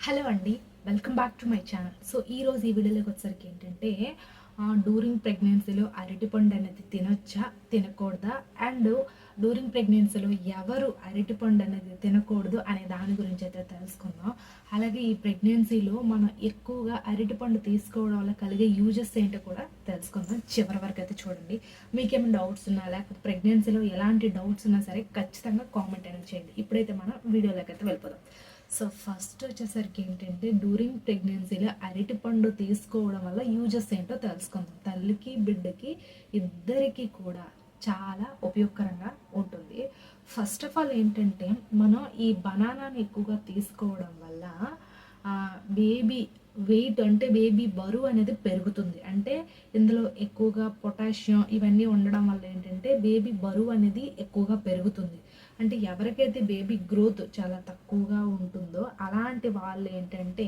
Hello అండి. Welcome back to my channel. So ఈరోజు ఈ వీడియోలోకి వచ్చేసరికి ఏంటంటే డ్యూరింగ్ ప్రెగ్నెన్సీలో అరటిపండు అనేది తినొచ్చా తినకూడదా, అండ్ డ్యూరింగ్ ప్రెగ్నెన్సీలో ఎవరు అరటిపండు అనేది తినకూడదు అనే దాని గురించి అయితే తెలుసుకుందాం. అలాగే ఈ ప్రెగ్నెన్సీలో మనం ఎక్కువగా అరటిపండు తీసుకోవడం వల్ల కలిగే యూజెస్ ఏంటో కూడా తెలుసుకుందాం. చివరి వరకు అయితే చూడండి. మీకేమైనా డౌట్స్ ఉన్నా లేకపోతే ప్రెగ్నెన్సీలో ఎలాంటి డౌట్స్ ఉన్నా సరే ఖచ్చితంగా కామెంట్ అనేది చేయండి. ఇప్పుడైతే మనం వీడియోలోకి అయితే వెళ్ళిపోదాం. సో ఫస్ట్ వచ్చేసరికి ఏంటంటే డ్యూరింగ్ ప్రెగ్నెన్సీలో అరటిపండు తీసుకోవడం వల్ల యూజెస్ ఏంటో తెలుసుకుందాం. తల్లికి బిడ్డకి ఇద్దరికి కూడా చాలా ఉపయోగకరంగా ఉంటుంది. ఫస్ట్ ఆఫ్ ఆల్ ఏంటంటే మనం ఈ బనానాని ఎక్కువగా తీసుకోవడం వల్ల బేబీ వెయిట్ అంటే బేబీ బరువు అనేది పెరుగుతుంది. అంటే ఇందులో ఎక్కువగా పొటాషియం ఇవన్నీ ఉండడం వల్ల ఏంటంటే బేబీ బరువు అనేది ఎక్కువగా పెరుగుతుంది. అంటే ఎవరికైతే బేబీ గ్రోత్ చాలా తక్కువగా ఉంటుందో అలాంటి వాళ్ళు ఏంటంటే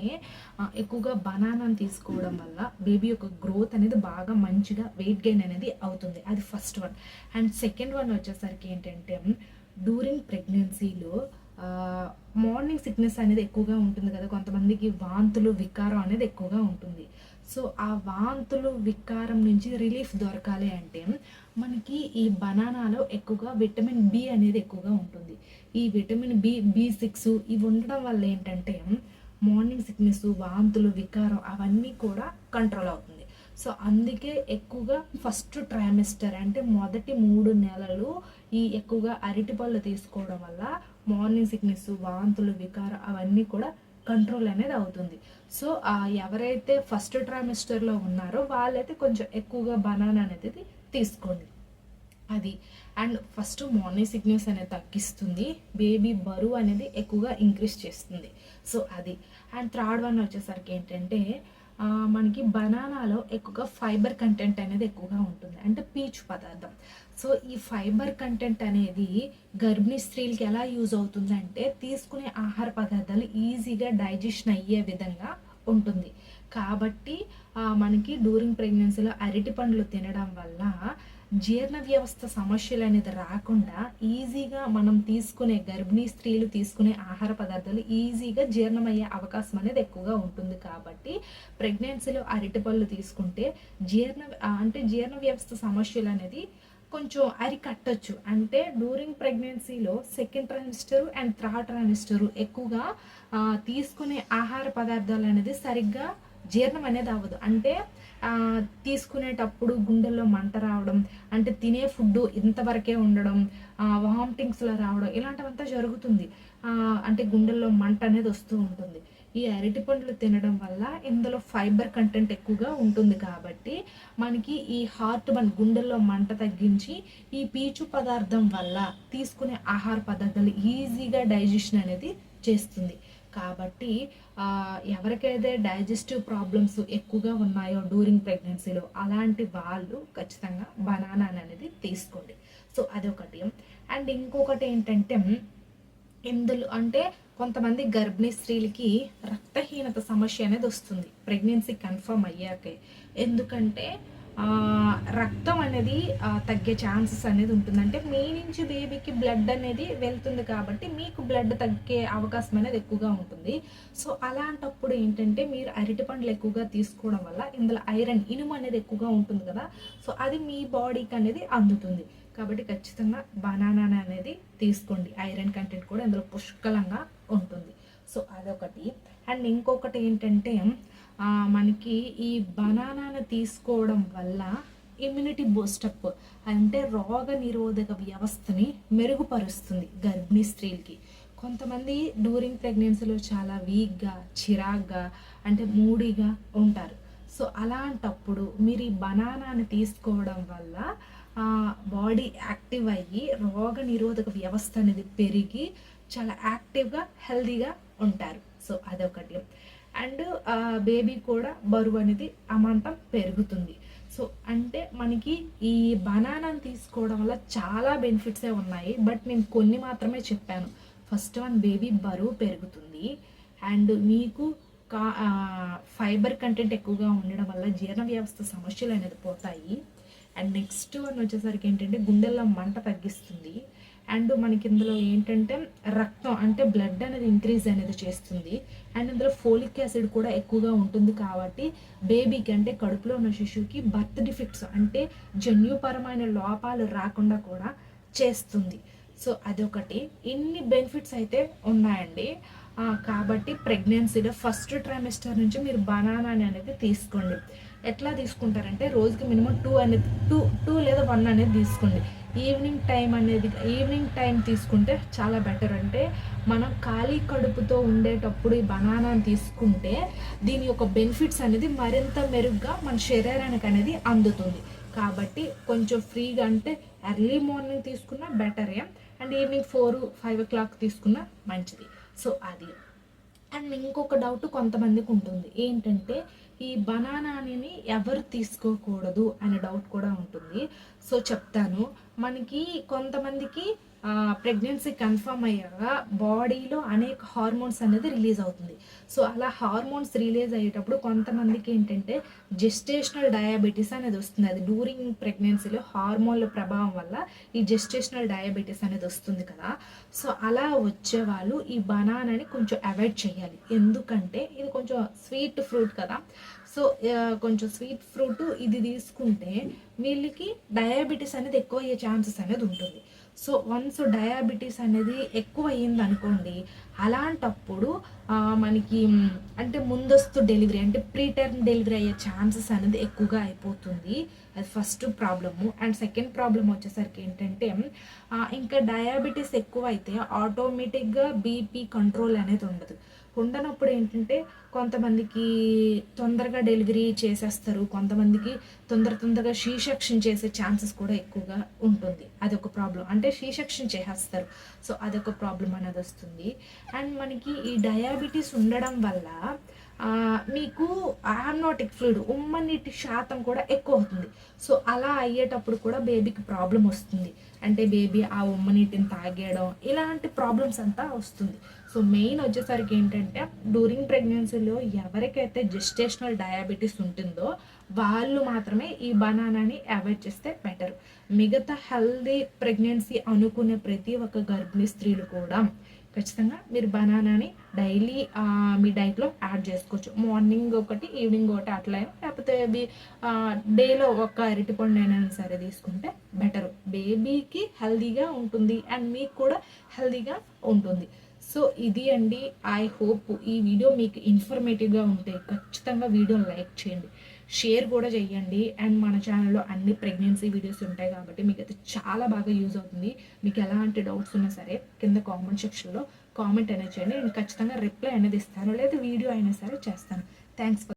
ఎక్కువగా బనానాను తీసుకోవడం వల్ల బేబీ యొక్క గ్రోత్ అనేది బాగా మంచిగా వెయిట్ గెయిన్ అనేది అవుతుంది. అది first one. And second one వచ్చేసరికి ఏంటంటే డ్యూరింగ్ ప్రెగ్నెన్సీలో మార్నింగ్ సిక్నెస్ అనేది ఎక్కువగా ఉంటుంది కదా, కొంతమందికి వాంతులు వికారం అనేది ఎక్కువగా ఉంటుంది. సో ఆ వాంతులు వికారం నుంచి రిలీఫ్ దొరకాలి అంటే మనకి ఈ బనానాలో ఎక్కువగా విటమిన్ బి అనేది ఎక్కువగా ఉంటుంది. ఈ విటమిన్ బి6 ఇవి ఉండడం వల్ల ఏంటంటే మార్నింగ్ సిక్నెస్, వాంతులు వికారం అవన్నీ కూడా కంట్రోల్ అవుతుంది. సో అందుకే ఎక్కువగా ఫస్ట్ ట్రైమెస్టర్ అంటే మొదటి 3 నెలలు ఈ ఎక్కువగా అరటిపళ్ళు తీసుకోవడం వల్ల మార్నింగ్ సిక్నెస్, వాంతులు వికారం అవన్నీ కూడా కంట్రోల్ అనేది అవుతుంది. సో ఎవరైతే ఫస్ట్ ట్రైమెస్టర్లో ఉన్నారో వాళ్ళైతే కొంచెం ఎక్కువగా బనానా అనేది తీసుకోండి. అది అండ్ ఫస్ట్ మార్నింగ్ సిక్నెస్ అనేది తగ్గిస్తుంది, బేబీ బరువు అనేది ఎక్కువగా ఇంక్రీజ్ చేస్తుంది. సో అది. అండ్ థర్డ్ వన్ వచ్చేసరికి ఏంటంటే మనకి బనానాలో ఎక్కువగా ఫైబర్ కంటెంట్ అనేది ఎక్కువగా ఉంటుంది, అంటే పీచు పదార్థం. సో ఈ ఫైబర్ కంటెంట్ అనేది గర్భిణీ స్త్రీలకి ఎలా యూజ్ అవుతుంది అంటే తీసుకునే ఆహార పదార్థాలు ఈజీగా డైజెషన్ అయ్యే విధంగా ఉంటుంది. కాబట్టి మనకి డ్యూరింగ్ ప్రెగ్నెన్సీలో అరటి పండ్లు తినడం వల్ల జీర్ణ వ్యవస్థ సమస్యలు అనేది రాకుండా ఈజీగా మనం తీసుకునే గర్భిణీ స్త్రీలు తీసుకునే ఆహార పదార్థాలు ఈజీగా జీర్ణమయ్యే అవకాశం అనేది ఎక్కువగా ఉంటుంది. కాబట్టి ప్రెగ్నెన్సీలో అరటిపళ్ళు తీసుకుంటే జీర్ణ వ్యవస్థ సమస్యలు అనేది కొంచెం అరికట్టచ్చు. అంటే డ్యూరింగ్ ప్రెగ్నెన్సీలో సెకండ్ ట్రైమిస్టరు అండ్ థర్డ్ ట్రైమిస్టరు ఎక్కువగా తీసుకునే ఆహార పదార్థాలు అనేది సరిగ్గా జీర్ణం అనేది అవ్వదు. అంటే తీసుకునేటప్పుడు గుండెల్లో మంట రావడం, అంటే తినే ఫుడ్ ఇంతవరకే ఉండడం, వామిటింగ్స్లో రావడం ఇలాంటివంతా జరుగుతుంది. అంటే గుండెల్లో మంట అనేది వస్తూ ఉంటుంది. ఈ అరటి పండ్లు తినడం వల్ల ఇందులో ఫైబర్ కంటెంట్ ఎక్కువగా ఉంటుంది. కాబట్టి మనకి ఈ గుండెల్లో మంట తగ్గించి ఈ పీచు పదార్థం వల్ల తీసుకునే ఆహార పదార్థాలు ఈజీగా డైజెషన్ అనేది చేస్తుంది. కాబట్టి ఎవరికైతే డైజెస్టివ్ ప్రాబ్లమ్స్ ఎక్కువగా ఉన్నాయో డ్యూరింగ్ ప్రెగ్నెన్సీలో అలాంటి వాళ్ళు ఖచ్చితంగా బనానా అనేది తీసుకోండి. సో అదొకటి. అండ్ ఇంకొకటి ఏంటంటే ఇందులో అంటే కొంతమంది గర్భిణీ స్త్రీలకి రక్తహీనత సమస్య అనేది వస్తుంది ప్రెగ్నెన్సీ కన్ఫర్మ్ అయ్యాకే. ఎందుకంటే రక్తం అనేది తగ్గే ఛాన్సెస్ అనేది ఉంటుంది. అంటే మీ నుంచి బేబీకి బ్లడ్ అనేది వెళ్తుంది కాబట్టి మీకు బ్లడ్ తగ్గే అవకాశం అనేది ఎక్కువగా ఉంటుంది. సో అలాంటప్పుడు ఏంటంటే మీరు అరటి పండ్లు ఎక్కువగా తీసుకోవడం వల్ల ఇందులో ఐరన్, ఇనుము అనేది ఎక్కువగా ఉంటుంది కదా, సో అది మీ బాడీకి అనేది అందుతుంది. కాబట్టి ఖచ్చితంగా బనానా అనేది తీసుకోండి. ఐరన్ కంటెంట్ కూడా ఇందులో పుష్కలంగా ఉంటుంది. సో అదొకటి. అండ్ ఇంకొకటి ఏంటంటే మనకి ఈ బనానాను తీసుకోవడం వల్ల ఇమ్యూనిటీ బూస్టప్ అంటే రోగ నిరోధక వ్యవస్థని మెరుగుపరుస్తుంది గర్భిణీ స్త్రీలకి. కొంతమంది డ్యూరింగ్ ప్రెగ్నెన్సీలో చాలా వీక్గా, చిరాగ్గా, అంటే మూడీగా ఉంటారు. సో అలాంటప్పుడు మీరు ఈ బనానాని తీసుకోవడం వల్ల బాడీ యాక్టివ్ అయ్యి రోగ నిరోధక వ్యవస్థ అనేది పెరిగి చాలా యాక్టివ్గా, హెల్తీగా ఉంటారు. సో అదొకటి. అండ్ బేబీ కూడా బరువు అనేది అమాంతం పెరుగుతుంది. సో అంటే మనకి ఈ బనానాని తీసుకోవడం వల్ల చాలా బెనిఫిట్సే ఉన్నాయి, బట్ నేను కొన్ని మాత్రమే చెప్పాను. ఫస్ట్ వన్, బేబీ బరువు పెరుగుతుంది. అండ్ మీకు ఫైబర్ కంటెంట్ ఎక్కువగా ఉండడం వల్ల జీర్ణ వ్యవస్థ సమస్యలు అనేది పోతాయి. అండ్ నెక్స్ట్ వన్ వచ్చేసరికి ఏంటంటే గుండెల్లో మంట తగ్గిస్తుంది. అండ్ మనకి ఇందులో ఏంటంటే రక్తం అంటే బ్లడ్ అనేది ఇంక్రీజ్ అనేది చేస్తుంది. అండ్ ఇందులో ఫోలిక్ యాసిడ్ కూడా ఎక్కువగా ఉంటుంది కాబట్టి బేబీకి అంటే కడుపులో ఉన్న శిశువుకి బర్త్ డిఫెక్ట్స్ అంటే జన్యుపరమైన లోపాలు రాకుండా కూడా చేస్తుంది. సో అదొకటి. ఇన్ని బెనిఫిట్స్ అయితే ఉన్నాయండి. కాబట్టి ప్రెగ్నెన్సీలో ఫస్ట్ ట్రైమిస్టర్ నుంచి మీరు బనానా అనేది తీసుకోండి. ఎట్లా తీసుకుంటారంటే రోజుకి మినిమం 2 లేదా 1 అనేది తీసుకోండి. ఈవినింగ్ టైం తీసుకుంటే చాలా బెటర్. అంటే మనం ఖాళీ కడుపుతో ఉండేటప్పుడు ఈ బనానాని తీసుకుంటే దీని యొక్క బెనిఫిట్స్ అనేది మరింత మెరుగ్గా మన శరీరానికి అనేది అందుతుంది. కాబట్టి కొంచెం ఫ్రీగా అంటే ఎర్లీ మార్నింగ్ తీసుకున్నా బెటరే, అండ్ ఈవినింగ్ 4-5 o'clock తీసుకున్నా మంచిది. సో అది. అండ్ ఇంకొక డౌట్ కొంతమందికి ఉంటుంది ఏంటంటే ఈ బనానాని ఎవరు తీసుకోకూడదు అనే డౌట్ కూడా ఉంటుంది. సో చెప్తాను. మనకి కొంతమందికి ప్రెగ్నెన్సీ కన్ఫర్మ్ అయ్యాక బాడీలో అనేక హార్మోన్స్ అనేది రిలీజ్ అవుతుంది. సో అలా హార్మోన్స్ రిలీజ్ అయ్యేటప్పుడు కొంతమందికి ఏంటంటే జెస్టేషనల్ డయాబెటీస్ అనేది వస్తుంది. అది డ్యూరింగ్ ప్రెగ్నెన్సీలో హార్మోన్ల ప్రభావం వల్ల ఈ జెస్టేషనల్ డయాబెటీస్ అనేది వస్తుంది కదా. సో అలా వచ్చే వాళ్ళు ఈ బనానాని కొంచెం అవాయిడ్ చేయాలి. ఎందుకంటే ఇది కొంచెం స్వీట్ ఫ్రూట్ కదా. సో కొంచెం స్వీట్ ఫ్రూట్ ఇది తీసుకుంటే వీళ్ళకి డయాబెటీస్ అనేది ఎక్కువ అయ్యే ఛాన్సెస్ అనేది ఉంటుంది. సో వన్స్ డయాబెటీస్ అనేది ఎక్కువ అయ్యింది అనుకోండి, అలాంటప్పుడు మనకి అంటే ముందస్తు డెలివరీ అంటే ప్రీటర్మ్ డెలివరీ అయ్యే ఛాన్సెస్ అనేది ఎక్కువగా అయిపోతుంది. అది first problem. And second problem వచ్చేసరికి ఏంటంటే ఇంకా డయాబెటీస్ ఎక్కువ అయితే ఆటోమేటిక్గా బీపీ కంట్రోల్ అనేది ఉండనప్పుడు ఏంటంటే కొంతమందికి తొందరగా డెలివరీ చేసేస్తారు, కొంతమందికి తొందరగా సీ సెక్షన్ చేసే ఛాన్సెస్ కూడా ఎక్కువగా ఉంటుంది. అదొక ప్రాబ్లం. అంటే సీ సెక్షన్ చేసేస్తారు. సో అదొక ప్రాబ్లం అనేది వస్తుంది. అండ్ మనకి ఈ డయాబెటీస్ ఉండడం వల్ల మీకు ఆమ్నోటిక్ ఫ్లూయిడ్ ఉమ్మనీటి శాతం కూడా ఎక్కువ అవుతుంది. సో అలా అయ్యేటప్పుడు కూడా బేబీకి ప్రాబ్లం వస్తుంది. అంటే బేబీ ఆ ఉమ్మనీటిని తాగేయడం ఇలాంటి ప్రాబ్లమ్స్ అంతా వస్తుంది. సో మెయిన్ వచ్చేసరికి ఏంటంటే డ్యూరింగ్ ప్రెగ్నెన్సీలో ఎవరికైతే జెస్టేషనల్ డయాబెటీస్ ఉంటుందో వాళ్ళు మాత్రమే ఈ బనానాని అవాయిడ్ చేస్తే బెటర్. మిగతా హెల్దీ ప్రెగ్నెన్సీ అనుకునే ప్రతి ఒక్క గర్భిణీ స్త్రీలు కూడా ఖచ్చితంగా మీరు బనానాని డైలీ మీ డైట్లో యాడ్ చేసుకోవచ్చు. మార్నింగ్ ఒకటి, ఈవినింగ్ ఒకటి అట్లా, లేకపోతే డేలో ఒక అరటిపండు అయినా సరే తీసుకుంటే బెటర్. బేబీకి హెల్దీగా ఉంటుంది అండ్ మీకు కూడా హెల్దీగా ఉంటుంది. సో ఇది అండి. ఐ హోప్ ఈ వీడియో మీకు ఇన్ఫర్మేటివ్గా ఉంటే ఖచ్చితంగా వీడియోని లైక్ చేయండి, షేర్ కూడా చేయండి. అండ్ మన ఛానల్లో అన్ని ప్రెగ్నెన్సీ వీడియోస్ ఉంటాయి కాబట్టి మీకు అయితే చాలా బాగా యూజ్ అవుతుంది. మీకు ఎలాంటి డౌట్స్ ఉన్నా సరే కింద కామెంట్ సెక్షన్లో కామెంట్ అనేది చేయండి. నేను ఖచ్చితంగా రిప్లై అనేది ఇస్తాను, లేదా వీడియో అయినా సరే చేస్తాను. Thanks for